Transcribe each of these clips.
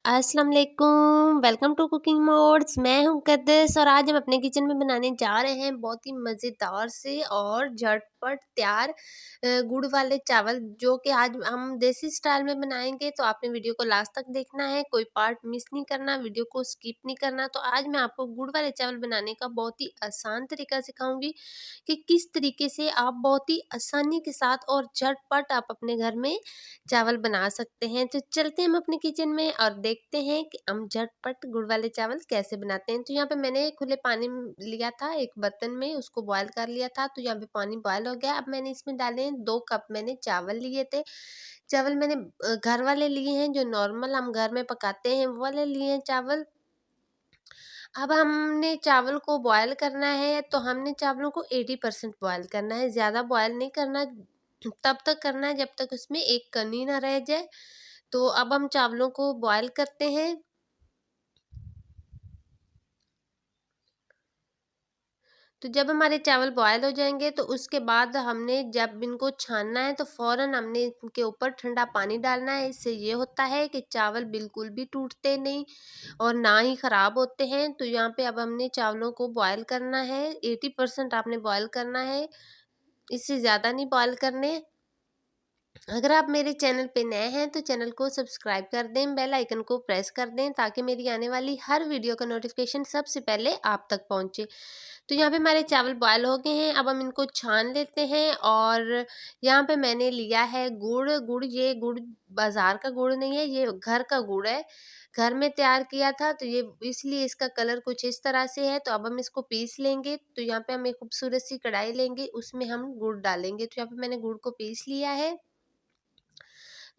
अस्सलाम वालेकुम, welcome to cooking modes. मैं हूं मुक़द्दस और आज हम अपने किचन में बनाने जा रहे हैं बहुत ही मज़ेदार से और झटपट तैयार गुड़ वाले चावल, जो कि आज हम देसी स्टाइल में बनाएंगे। तो आपने वीडियो को लास्ट तक देखना है, कोई पार्ट मिस नहीं करना, वीडियो को स्किप नहीं करना। तो आज मैं आपको गुड़ वाले चावल बनाने का बहुत ही आसान तरीका सिखाऊंगी कि किस तरीके से आप बहुत ही आसानी के साथ और झटपट आप अपने घर में चावल बना सकते हैं। तो चलते हैं हम अपने किचन में और देखते हैं कि हम झटपट गुड़ वाले चावल कैसे बनाते हैं। तो यहाँ पे मैंने खुले पानी लिया था, एक बर्तन में उसको बॉयल कर लिया था। तो यहाँ पे पानी बॉयल हो गया। अब मैंने इसमें डाले हैं 2 कप मैंने चावल लिए थे। चावल मैंने घर वाले लिए हैं, जो नॉर्मल हम घर में पकाते हैं वो वाले लिए हैं चावल। अब हमने चावल को बॉयल करना है, तो हमने चावलों को 80% बॉयल करना है, ज़्यादा बॉयल नहीं करना। तब तक करना है जब तक उसमें एक कनी ना रह जाए। तो अब हम चावलों को बॉयल करते हैं। तो जब हमारे चावल बॉयल हो जाएंगे, तो उसके बाद हमने जब इनको छानना है, तो फ़ौरन हमने इनके ऊपर ठंडा पानी डालना है। इससे ये होता है कि चावल बिल्कुल भी टूटते नहीं और ना ही ख़राब होते हैं। तो यहाँ पे अब हमने चावलों को बॉयल करना है, 80% आपने बॉयल करना है, इससे ज़्यादा नहीं बॉयल करने। अगर आप मेरे चैनल पे नए हैं तो चैनल को सब्सक्राइब कर दें, बेल आइकन को प्रेस कर दें, ताकि मेरी आने वाली हर वीडियो का नोटिफिकेशन सबसे पहले आप तक पहुंचे। तो यहाँ पे हमारे चावल बॉयल हो गए हैं। अब हम इनको छान लेते हैं। और यहाँ पे मैंने लिया है गुड़। ये गुड़ बाजार का गुड़ नहीं है, ये घर का गुड़ है, घर में तैयार किया था। तो ये इसलिए इसका कलर कुछ इस तरह से है। तो अब हम इसको पीस लेंगे। तो यहाँ पे हम एक खूबसूरत सी कढ़ाई लेंगे, उसमें हम गुड़ डालेंगे। तो यहाँ पे मैंने गुड़ को पीस लिया है।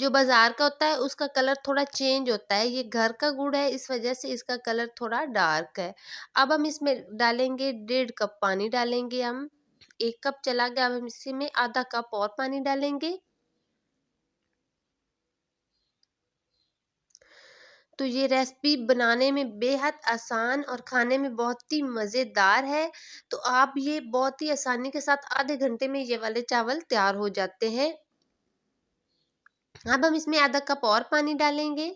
जो बाजार का होता है उसका कलर थोड़ा चेंज होता है, ये घर का गुड़ है, इस वजह से इसका कलर थोड़ा डार्क है। अब हम इसमें डालेंगे 1.5 कप पानी डालेंगे हम। 1 कप चला गया, अब हम इसी में आधा कप और पानी डालेंगे। तो ये रेसिपी बनाने में बेहद आसान और खाने में बहुत ही मज़ेदार है। तो आप ये बहुत ही आसानी के साथ आधे घंटे में ये वाले चावल तैयार हो जाते हैं। अब हम इसमें आधा कप और पानी डालेंगे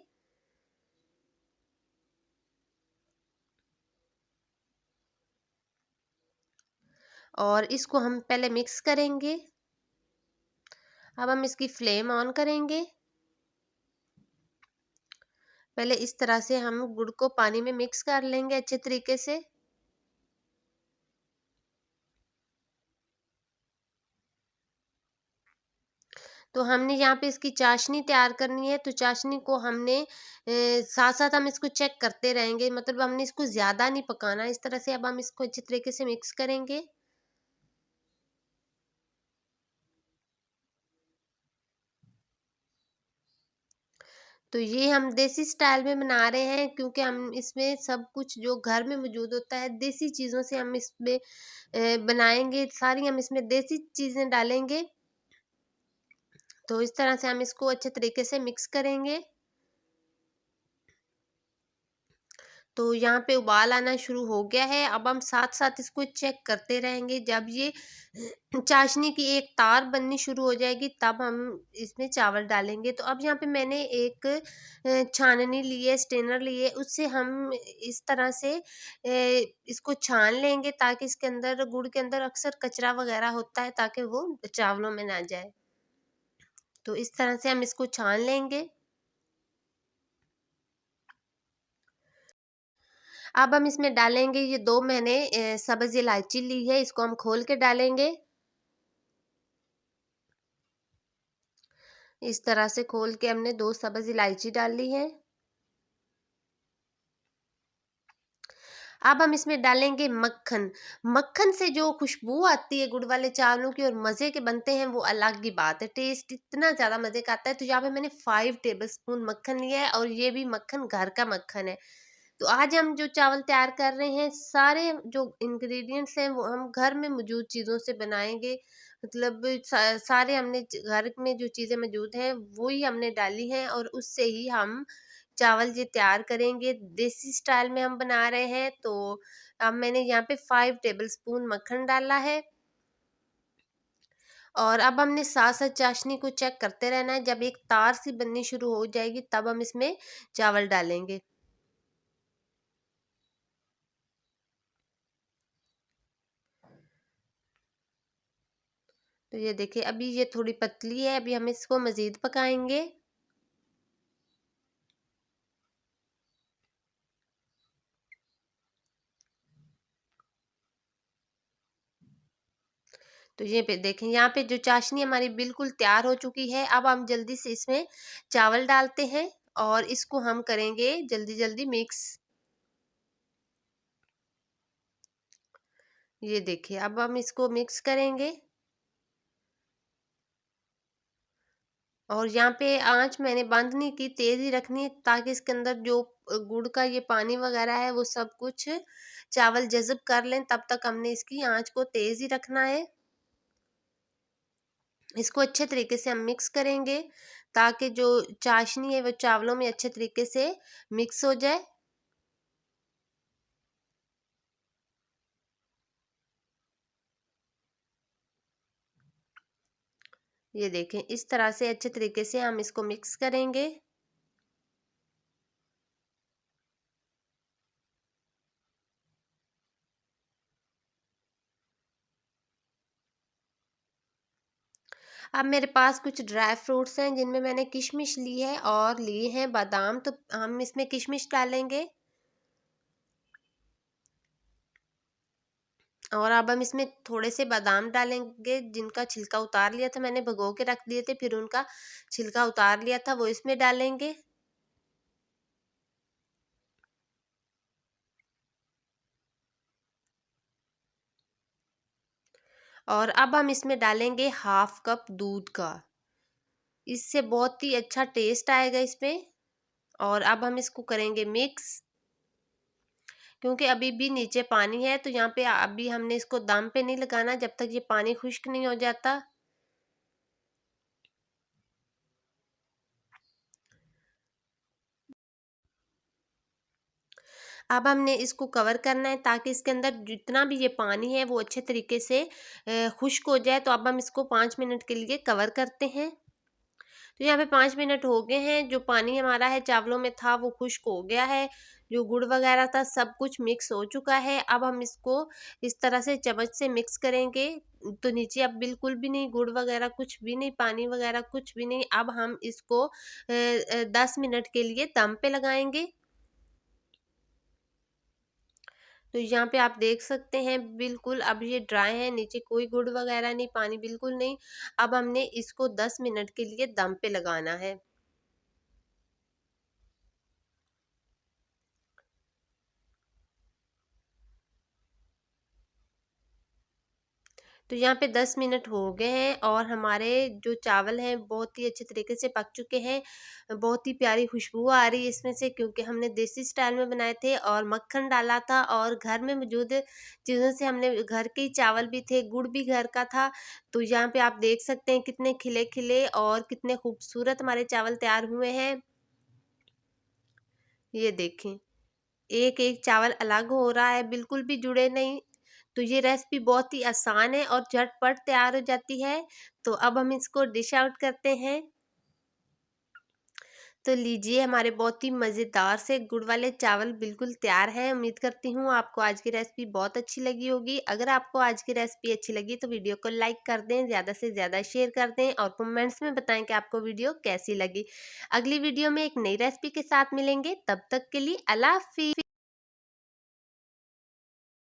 और इसको हम पहले मिक्स करेंगे। अब हम इसकी फ्लेम ऑन करेंगे। पहले इस तरह से हम गुड़ को पानी में मिक्स कर लेंगे अच्छे तरीके से। तो हमने यहाँ पे इसकी चाशनी तैयार करनी है। तो चाशनी को हमने साथ साथ हम इसको चेक करते रहेंगे, मतलब हमने इसको ज़्यादा नहीं पकाना। इस तरह से अब हम इसको अच्छे तरीके से मिक्स करेंगे। तो ये हम देसी स्टाइल में बना रहे हैं, क्योंकि हम इसमें सब कुछ जो घर में मौजूद होता है देसी चीज़ों से हम इसमें बनाएंगे। सारी हम इसमें देसी चीज़ें डालेंगे। तो इस तरह से हम इसको अच्छे तरीके से मिक्स करेंगे। तो यहाँ पे उबाल आना शुरू हो गया है। अब हम साथ-साथ इसको चेक करते रहेंगे। जब ये चाशनी की एक तार बननी शुरू हो जाएगी, तब हम इसमें चावल डालेंगे। तो अब यहाँ पे मैंने एक छाननी ली है, स्ट्रेनर ली है, उससे हम इस तरह से इसको छान लेंगे, ताकि इसके अंदर गुड़ के अंदर अक्सर कचरा वगैरह होता है, ताकि वो चावलों में ना जाए। तो इस तरह से हम इसको छान लेंगे। अब हम इसमें डालेंगे ये 2 मैंने सब्ज़ इलायची ली है, इसको हम खोल के डालेंगे। इस तरह से खोल के हमने 2 सब्ज़ इलायची डाल ली है। अब हम इसमें डालेंगे मक्खन। मक्खन से जो खुशबू आती है गुड़ वाले चावलों की और मज़े के बनते हैं, वो अलग ही बात है। टेस्ट इतना ज़्यादा मज़े का आता है। तो यहाँ पे मैंने 5 टेबलस्पून मक्खन लिया है, और ये भी मक्खन घर का मक्खन है। तो आज हम जो चावल तैयार कर रहे हैं, सारे जो इंग्रेडिएंट्स हैं वो हम घर में मौजूद चीज़ों से बनाएँगे। मतलब सारे हमने घर में जो चीज़ें मौजूद हैं वो ही हमने डाली हैं, और उससे ही हम चावल ये तैयार करेंगे। देसी स्टाइल में हम बना रहे हैं। तो अब मैंने यहाँ पे 5 टेबलस्पून मक्खन डाला है। और अब हमने साथ साथ चाशनी को चेक करते रहना है। जब एक तार सी बननी शुरू हो जाएगी तब हम इसमें चावल डालेंगे। तो ये देखिए अभी ये थोड़ी पतली है, अभी हम इसको मज़ीद पकाएंगे। तो ये पे देखें, यहाँ पे जो चाशनी हमारी बिल्कुल तैयार हो चुकी है। अब हम जल्दी से इसमें चावल डालते हैं और इसको हम करेंगे जल्दी जल्दी मिक्स। ये देखिए अब हम इसको मिक्स करेंगे और यहाँ पे आंच मैंने बंद नहीं की, तेज ही रखनी है ताकि इसके अंदर जो गुड़ का ये पानी वगैरह है वो सब कुछ चावल जज़ब कर लें। तब तक हमने इसकी आंच को तेज ही रखना है। इसको अच्छे तरीके से हम मिक्स करेंगे ताकि जो चाशनी है वो चावलों में अच्छे तरीके से मिक्स हो जाए। ये देखें इस तरह से अच्छे तरीके से हम इसको मिक्स करेंगे। अब मेरे पास कुछ ड्राई फ्रूट्स हैं जिनमें मैंने किशमिश ली है और लिए हैं बादाम, तो हम इसमें किशमिश डालेंगे। और अब हम इसमें थोड़े से बादाम डालेंगे जिनका छिलका उतार लिया था मैंने, भिगो के रख दिए थे फिर उनका छिलका उतार लिया था, वो इसमें डालेंगे। और अब हम इसमें डालेंगे हाफ कप दूध का, इससे बहुत ही अच्छा टेस्ट आएगा इसमें। और अब हम इसको करेंगे मिक्स, क्योंकि अभी भी नीचे पानी है तो यहाँ पे अभी हमने इसको दम पे नहीं लगाना जब तक ये पानी खुश्क नहीं हो जाता। अब हमने इसको कवर करना है ताकि इसके अंदर जितना भी ये पानी है वो अच्छे तरीके से खुश्क हो जाए। तो अब हम इसको 5 मिनट के लिए कवर करते हैं। तो यहाँ पे 5 मिनट हो गए हैं, जो पानी हमारा है चावलों में था वो खुश्क हो गया है, जो गुड़ वगैरह था सब कुछ मिक्स हो चुका है। अब हम इसको इस तरह से चम्मच से मिक्स करेंगे। तो नीचे अब बिल्कुल भी नहीं गुड़ वगैरह, कुछ भी नहीं, पानी वगैरह कुछ भी नहीं। अब हम इसको 10 मिनट के लिए दम पे लगाएंगे। तो यहाँ पे आप देख सकते हैं बिल्कुल अब ये ड्राई है, नीचे कोई गुड़ वगैरह नहीं, पानी बिल्कुल नहीं। अब हमने इसको 10 मिनट के लिए दम पे लगाना है। तो यहाँ पे 10 मिनट हो गए हैं और हमारे जो चावल हैं बहुत ही अच्छे तरीके से पक चुके हैं। बहुत ही प्यारी खुशबू आ रही है इसमें से, क्योंकि हमने देसी स्टाइल में बनाए थे और मक्खन डाला था और घर में मौजूद चीज़ों से हमने, घर के ही चावल भी थे, गुड़ भी घर का था। तो यहाँ पे आप देख सकते हैं कितने खिले खिले और कितने खूबसूरत हमारे चावल तैयार हुए हैं। ये देखें एक एक चावल अलग हो रहा है, बिल्कुल भी जुड़े नहीं। तो ये रेसिपी बहुत ही आसान है और झटपट तैयार हो जाती है। तो अब हम इसको डिश आउट करते हैं। तो लीजिए हमारे बहुत ही मज़ेदार से गुड़ वाले चावल बिल्कुल तैयार हैं। उम्मीद करती हूँ आपको आज की रेसिपी बहुत अच्छी लगी होगी। अगर आपको आज की रेसिपी अच्छी लगी तो वीडियो को लाइक कर दें, ज़्यादा से ज़्यादा शेयर कर दें और कमेंट्स में बताएं कि आपको वीडियो कैसी लगी। अगली वीडियो में एक नई रेसिपी के साथ मिलेंगे, तब तक के लिए अल्लाह हाफ़िज़।